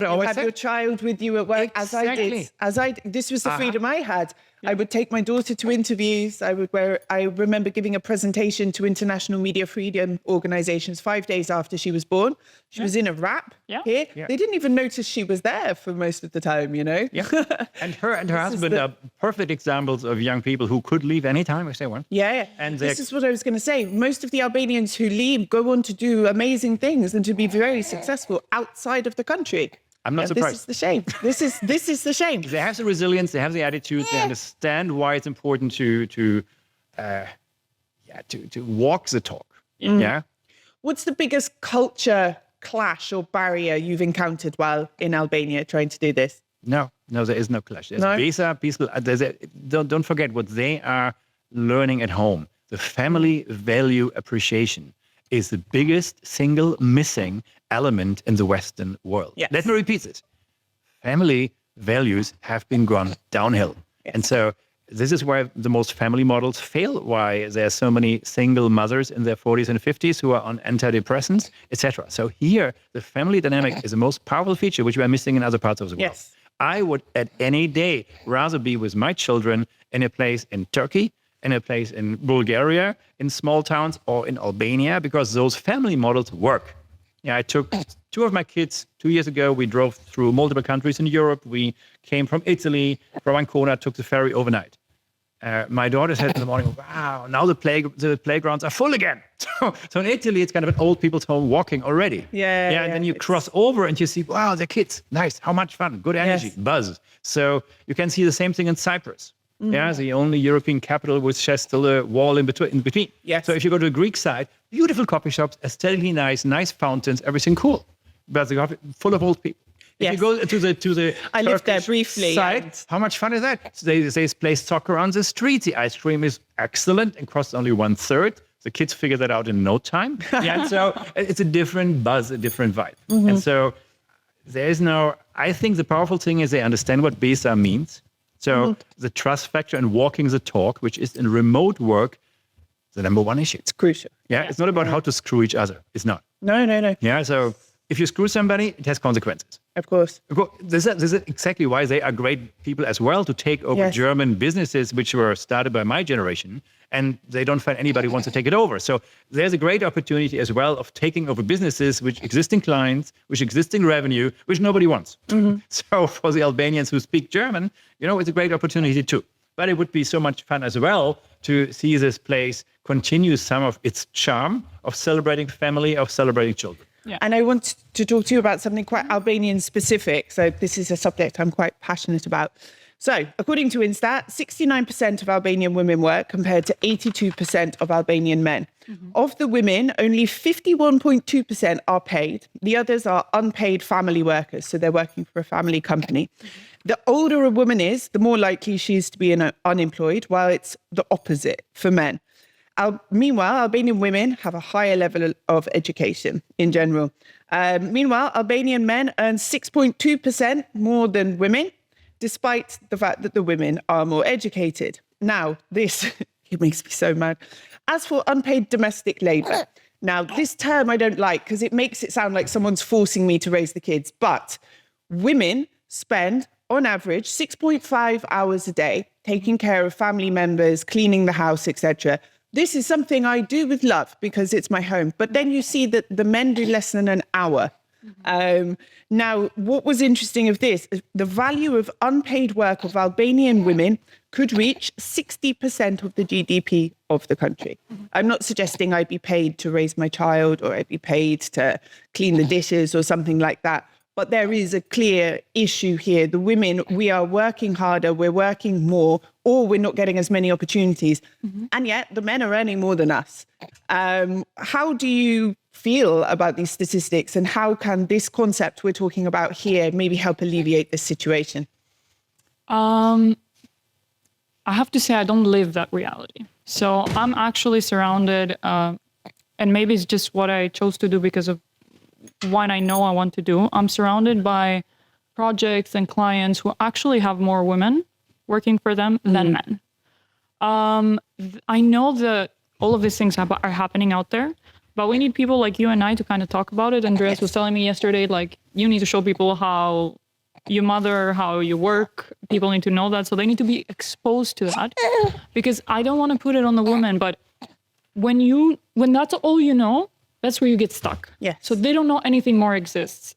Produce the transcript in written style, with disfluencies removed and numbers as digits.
You have your child with you at work, Exactly. as I did. This was the freedom I had. I would take my daughter to interviews. I remember giving a presentation to international media freedom organizations 5 days after she was born. She was in a wrap here. Yeah. They didn't even notice she was there for most of the time, you know? Yeah. And her husband are perfect examples of young people who could leave anytime if they want. Yeah. And this is what I was going to say. Most of the Albanians who leave go on to do amazing things and to be very successful outside of the country. I'm not surprised. This is the shame. This is the shame. They have the resilience, they have the attitude, they understand why it's important to walk the talk. Yeah. What's the biggest culture clash or barrier you've encountered while in Albania trying to do this? No, there is no clash. There's Pse people. Don't forget what they are learning at home. The family value appreciation is the biggest single missing element in the Western world. Yes. Let me repeat this. Family values have been gone downhill. Yes. And so this is why the most family models fail, why there are so many single mothers in their 40s and 50s who are on antidepressants, etc. So here, the family dynamic is the most powerful feature, which we are missing in other parts of the world. Yes. I would, at any day, rather be with my children in a place in Turkey, in a place in Bulgaria, in small towns, or in Albania, because those family models work. Yeah, I took 2 of my kids 2 years ago. We drove through multiple countries in Europe. We came from Italy, from Ancona, took the ferry overnight. My daughter said in the morning, wow, now the playgrounds are full again. So in Italy, it's kind of an old people's home walking already. Yeah. And then you cross over and you see, wow, the kids, nice, how much fun, good energy, buzz. So you can see the same thing in Cyprus. Yeah, the only European capital which has still a wall in between. Yes. So if you go to the Greek side, beautiful coffee shops, aesthetically nice fountains, everything cool, but full of old people. If you go to the I lived there briefly side, how much fun is that? So they play soccer on the street. The ice cream is excellent and costs only 1/3. The kids figure that out in no time. Yeah, so it's a different buzz, a different vibe. And so I think the powerful thing is they understand what Pse means. So the trust factor and walking the talk, which is in remote work, the number one issue. It's crucial. Yeah, it's not about how to screw each other. It's not. No. Yeah, so if you screw somebody, it has consequences. Of course. This is exactly why they are great people as well to take over German businesses, which were started by my generation, and they don't find anybody who wants to take it over. So there's a great opportunity as well of taking over businesses with existing clients, with existing revenue, which nobody wants. So for the Albanians who speak German, it's a great opportunity too. But it would be so much fun as well to see this place continue some of its charm of celebrating family, of celebrating children. Yeah. And I want to talk to you about something quite Albanian specific. So this is a subject I'm quite passionate about. So according to Instat, 69% of Albanian women work compared to 82% of Albanian men. Of the women, only 51.2% are paid. The others are unpaid family workers. So they're working for a family company. The older a woman is, the more likely she is to be unemployed, while it's the opposite for men. Meanwhile, Albanian women have a higher level of education in general. Meanwhile, Albanian men earn 6.2% more than women, despite the fact that the women are more educated. Now, this, it makes me so mad. As for unpaid domestic labour, now this term I don't like because it makes it sound like someone's forcing me to raise the kids, but women spend, on average, 6.5 hours a day taking care of family members, cleaning the house, etc. This is something I do with love because it's my home. But then you see that the men do less than an hour. Now, what was interesting of this, the value of unpaid work of Albanian women could reach 60% of the GDP of the country. I'm not suggesting I'd be paid to raise my child or I'd be paid to clean the dishes or something like that. But there is a clear issue here. The women, we are working harder, we're working more, or we're not getting as many opportunities. And yet the men are earning more than us. How do you feel about these statistics and how can this concept we're talking about here maybe help alleviate this situation? I have to say I don't live that reality. So I'm actually surrounded, and maybe it's just what I chose to do because of what I know I want to do. I'm surrounded by projects and clients who actually have more women working for them than men. I know that all of these things are happening out there, But we need people like you and I to kind of talk about it. Andreas was telling me yesterday, like, you need to show people how you mother, how you work. People need to know that. So they need to be exposed to that. Because I don't want to put it on the woman, but when that's all you know, that's where you get stuck. Yes. So they don't know anything more exists.